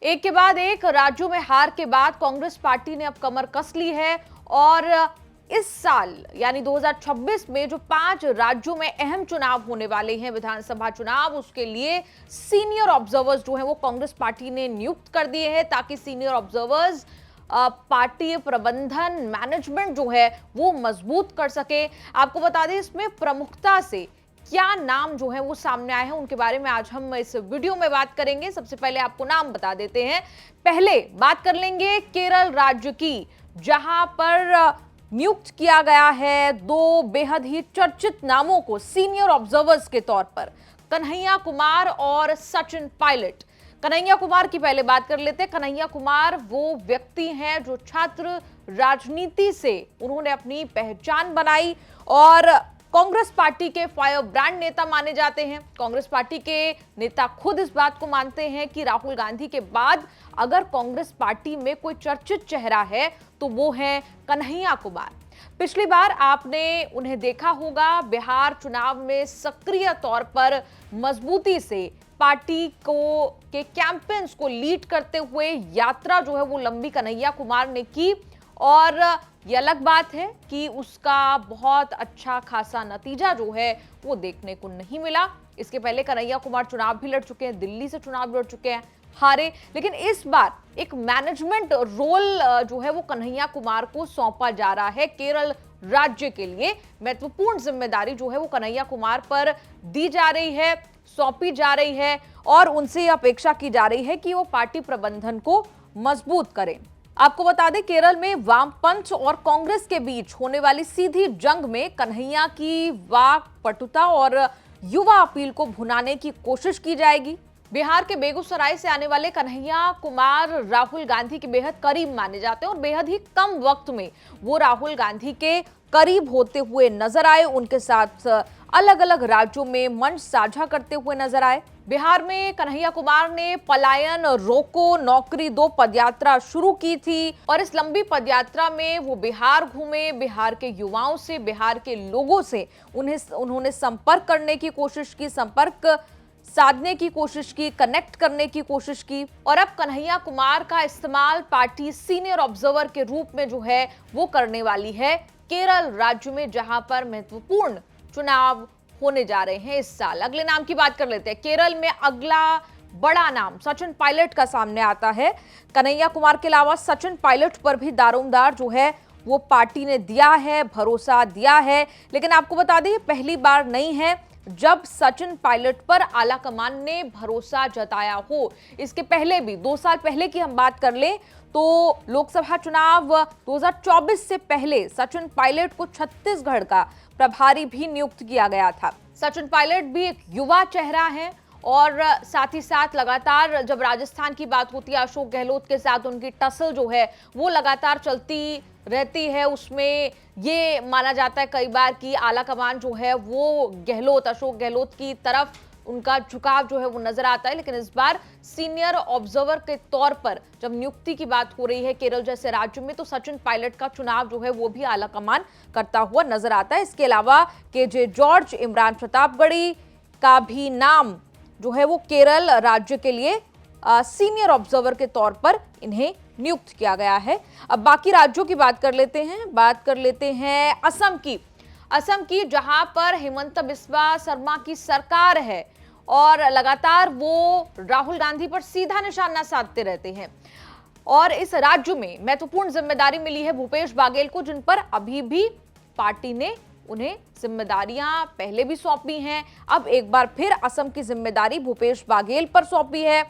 एक के बाद एक राज्यों में हार के बाद कांग्रेस पार्टी ने अब कमर कस ली है और इस साल यानी 2026 में जो 5 राज्यों में अहम चुनाव होने वाले हैं, विधानसभा चुनाव, उसके लिए सीनियर ऑब्जर्वर्स जो हैं वो कांग्रेस पार्टी ने नियुक्त कर दिए हैं ताकि सीनियर ऑब्जर्वर्स पार्टी प्रबंधन मैनेजमेंट जो है वो मजबूत कर सके। आपको बता दें इसमें प्रमुखता से क्या नाम जो है वो सामने आए हैं, उनके बारे में आज हम इस वीडियो में बात करेंगे। सबसे पहले आपको नाम बता देते हैं। पहले बात कर लेंगे केरल राज्य की, जहां पर नियुक्त किया गया है 2 बेहद ही चर्चित नामों को सीनियर ऑब्जर्वर्स के तौर पर, कन्हैया कुमार और सचिन पायलट। कन्हैया कुमार की पहले बात कर लेते हैं। कन्हैया कुमार वो व्यक्ति हैं जो छात्र राजनीति से उन्होंने अपनी पहचान बनाई और कांग्रेस पार्टी के फायर ब्रांड नेता माने जाते हैं। कांग्रेस पार्टी के नेता खुद इस बात को मानते हैं कि राहुल गांधी के बाद अगर कांग्रेस पार्टी में कोई चर्चित चेहरा है तो वो है कन्हैया कुमार। पिछली बार आपने उन्हें देखा होगा बिहार चुनाव में सक्रिय तौर पर मजबूती से पार्टी को के कैंपेन्स को लीड करते हुए यात्रा जो है वो लंबी कन्हैया कुमार ने की और ये अलग बात है कि उसका बहुत अच्छा खासा नतीजा जो है वो देखने को नहीं मिला। इसके पहले कन्हैया कुमार चुनाव भी लड़ चुके हैं, दिल्ली से चुनाव लड़ चुके हैं, हारे। लेकिन इस बार एक मैनेजमेंट रोल जो है वो कन्हैया कुमार को सौंपा जा रहा है। केरल राज्य के लिए महत्वपूर्ण जिम्मेदारी जो है वो कन्हैया कुमार पर दी जा रही है, सौंपी जा रही है और उनसे अपेक्षा की जा रही है कि वो पार्टी प्रबंधन को मजबूत करें। आपको बता दें केरल में वामपंथ और कांग्रेस के बीच होने वाली सीधी जंग में कन्हैया की वाक पटुता और युवा अपील को भुनाने की कोशिश की जाएगी। बिहार के बेगूसराय से आने वाले कन्हैया कुमार राहुल गांधी के बेहद करीब माने जाते हैं और बेहद ही कम वक्त में वो राहुल गांधी के करीब होते हुए नजर आए, उनके साथ अलग अलग राज्यों में मंच साझा करते हुए नजर आए। बिहार में कन्हैया कुमार ने पलायन रोको नौकरी दो पदयात्रा शुरू की थी और इस लंबी पदयात्रा में वो बिहार घूमे, बिहार के युवाओं से, बिहार के लोगों से उन्होंने संपर्क करने की कोशिश की, संपर्क साधने की कोशिश की, कनेक्ट करने की कोशिश की और अब कन्हैया कुमार का इस्तेमाल पार्टी सीनियर ऑब्जर्वर के रूप में जो है वो करने वाली है केरल राज्य में, जहां पर महत्वपूर्ण चुनाव होने जा रहे हैं इस साल। अगले नाम की बात कर लेते हैं। केरल में अगला बड़ा नाम सचिन पायलट का सामने आता है। कन्हैया कुमार के अलावा सचिन पायलट पर भी दारोमदार जो है वो पार्टी ने दिया है, भरोसा दिया है। लेकिन आपको बता दें पहली बार नहीं है जब सचिन पायलट पर आलाकमान ने भरोसा जताया हो। इसके पहले भी 2 साल पहले की हम बात कर लें तो लोकसभा चुनाव 2024 से पहले सचिन पायलट को छत्तीसगढ़ का प्रभारी भी नियुक्त किया गया था। सचिन पायलट भी एक युवा चेहरा है और साथ ही साथ लगातार जब राजस्थान की बात होती है अशोक गहलोत के साथ उनकी टसल जो है वो लगातार चलती रहती है। उसमें ये माना जाता है कई बार कि आलाकमान जो है वो अशोक गहलोत की तरफ उनका झुकाव जो है वो नजर आता है। लेकिन इस बार सीनियर ऑब्जर्वर के तौर पर जब नियुक्ति की बात हो रही है केरल जैसे राज्य में तो सचिन पायलट का चुनाव जो है वो भी आलाकमान करता हुआ नजर आता है। इसके अलावा केजे जॉर्ज, इमरान प्रतापगढ़ी का भी नाम जो है वो केरल राज्य के लिए सीनियर ऑब्जर्वर के तौर पर इन्हें नियुक्त किया गया है। अब बाकी राज्यों की बात कर लेते हैं असम की जहां पर हिमंता बिस्वा शर्मा की सरकार है और लगातार वो राहुल गांधी पर सीधा निशाना साधते रहते हैं और इस राज्य में महत्वपूर्ण जिम्मेदारी मिली है भूपेश बाघेल को, जिन पर अभी भी पार्टी ने उन्हें जिम्मेदारियां पहले भी सौंपी हैं। अब एक बार फिर असम की जिम्मेदारी भूपेश बाघेल पर सौंपी है,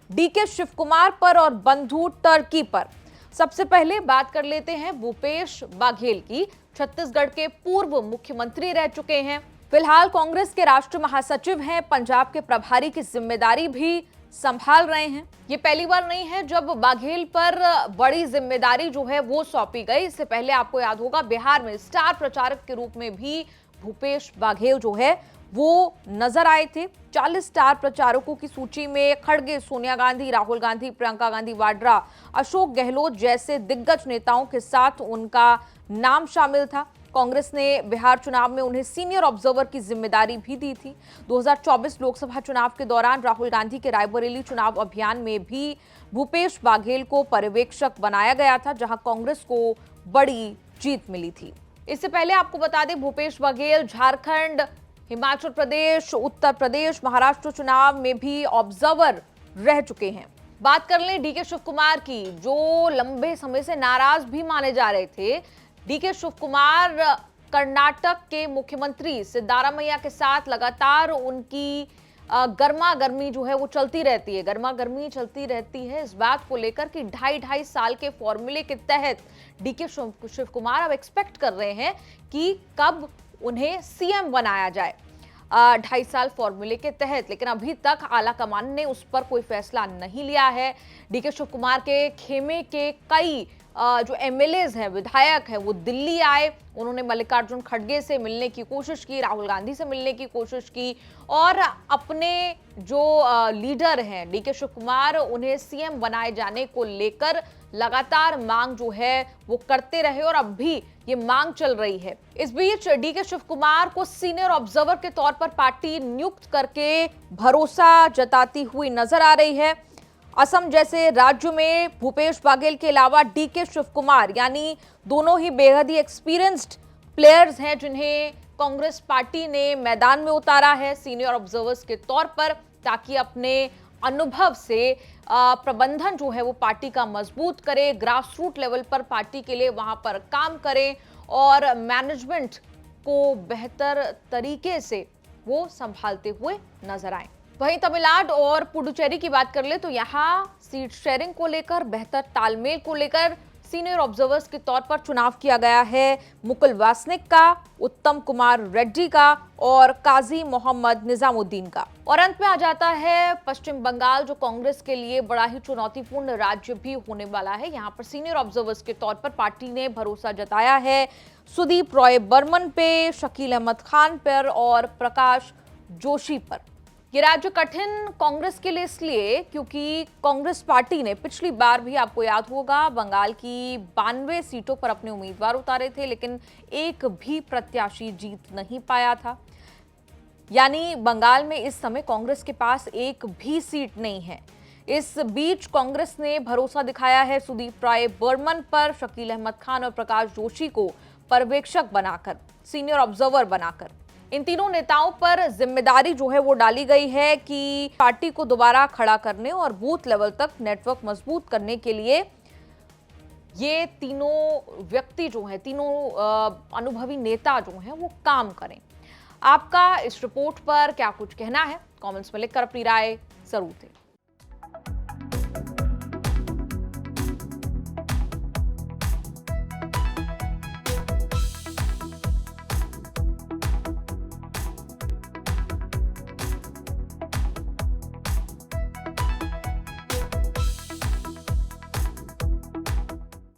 डीके शिव कुमार पर और बंधु टर्की पर। सबसे पहले बात कर लेते हैं भूपेश बाघेल की। छत्तीसगढ़ के पूर्व मुख्यमंत्री रह चुके हैं, फिलहाल कांग्रेस के राष्ट्रीय महासचिव हैं, पंजाब के प्रभारी की जिम्मेदारी भी संभाल रहे हैं। ये पहली बार नहीं है जब बाघेल पर बड़ी जिम्मेदारी जो है वो सौंपी गई। इससे पहले आपको याद होगा बिहार में स्टार प्रचारक के रूप में भी भूपेश बाघेल जो है वो नजर आए थे। 40 स्टार प्रचारकों की सूची में खड़गे, सोनिया गांधी, राहुल गांधी, प्रियंका गांधी वाड्रा, अशोक गहलोत जैसे दिग्गज नेताओं के साथ उनका नाम शामिल था। कांग्रेस ने बिहार चुनाव में उन्हें सीनियर ऑब्जर्वर की जिम्मेदारी भी दी थी। 2024 लोकसभा चुनाव के दौरान राहुल गांधी के रायबरेली चुनाव अभियान में भी भूपेश बाघेल को पर्यवेक्षक बनाया गया था, जहां कांग्रेस को बड़ी जीत मिली थी। इससे पहले आपको बता दें, भूपेश बाघेल झारखंड, हिमाचल प्रदेश, उत्तर प्रदेश, महाराष्ट्र चुनाव में भी ऑब्जर्वर रह चुके हैं। बात कर लें डीके शिव कुमार की, जो लंबे समय से नाराज भी माने जा रहे थे। डीके शिव कुमार कर्नाटक के मुख्यमंत्री सिद्धारामैया के साथ लगातार उनकी गर्मा गर्मी जो है वो चलती रहती है। गर्मा गर्मी चलती रहती है इस बात को लेकर कि 2.5 साल के फॉर्मूले के तहत डीके शिव कुमार अब एक्सपेक्ट कर रहे हैं कि कब उन्हें सीएम बनाया जाए 2.5 साल फॉर्मूले के तहत। लेकिन अभी तक आला कमान ने उस पर कोई फैसला नहीं लिया है। डीके शिव कुमार के खेमे के कई जो एमएलएज हैं, विधायक हैं, वो दिल्ली आए। उन्होंने मल्लिकार्जुन खड़गे से मिलने की कोशिश की, राहुल गांधी से मिलने की कोशिश की और अपने जो लीडर हैं डीके शिव कुमार, उन्हें सीएम बनाए जाने को लेकर लगातार मांग जो है वो करते रहे और अब भी ये मांग चल रही है। इस बीच डीके शिव कुमार को सीनियर ऑब्जर्वर के तौर पर पार्टी नियुक्त करके भरोसा जताती हुई नजर आ रही है। असम जैसे राज्य में भूपेश बाघेल के अलावा डीके शिव कुमार यानी दोनों ही बेहद ही एक्सपीरियंस्ड प्लेयर्स हैं, जिन्हें कांग्रेस पार्टी ने मैदान में उतारा है सीनियर ऑब्जर्वर्स के तौर पर, ताकि अपने अनुभव से प्रबंधन जो है वो पार्टी का मजबूत करे, ग्रास रूट लेवल पर पार्टी के लिए वहां पर काम करें और मैनेजमेंट को बेहतर तरीके से वो संभालते हुए नजर आए। वहीं तमिलनाडु और पुडुचेरी की बात कर ले तो यहाँ सीट शेयरिंग को लेकर, बेहतर तालमेल को लेकर सीनियर ऑब्जर्वर्स के तौर पर चुनाव किया गया है मुकुल वासनिक का, उत्तम कुमार रेड्डी का और काजी मोहम्मद निजामुद्दीन का। और अंत में आ जाता है पश्चिम बंगाल, जो कांग्रेस के लिए बड़ा ही चुनौतीपूर्ण राज्य भी होने वाला है। यहाँ पर सीनियर ऑब्जर्वर्स के तौर पर पार्टी ने भरोसा जताया है सुदीप रॉय बर्मन पे, शकील अहमद खान पर और प्रकाश जोशी पर। ये राज्य कठिन कांग्रेस के लिए इसलिए क्योंकि कांग्रेस पार्टी ने पिछली बार भी, आपको याद होगा, बंगाल की 92 सीटों पर अपने उम्मीदवार उतारे थे, लेकिन एक भी प्रत्याशी जीत नहीं पाया था। यानी बंगाल में इस समय कांग्रेस के पास एक भी सीट नहीं है। इस बीच कांग्रेस ने भरोसा दिखाया है सुदीप राय बर्मन पर, शकील अहमद खान और प्रकाश जोशी को पर्यवेक्षक बनाकर, सीनियर ऑब्जर्वर बनाकर। इन तीनों नेताओं पर जिम्मेदारी जो है वो डाली गई है कि पार्टी को दोबारा खड़ा करने और बूथ लेवल तक नेटवर्क मजबूत करने के लिए ये तीनों व्यक्ति जो हैं, तीनों अनुभवी नेता जो हैं वो काम करें। आपका इस रिपोर्ट पर क्या कुछ कहना है? कमेंट्स में लिखकर अपनी राय जरूर दें।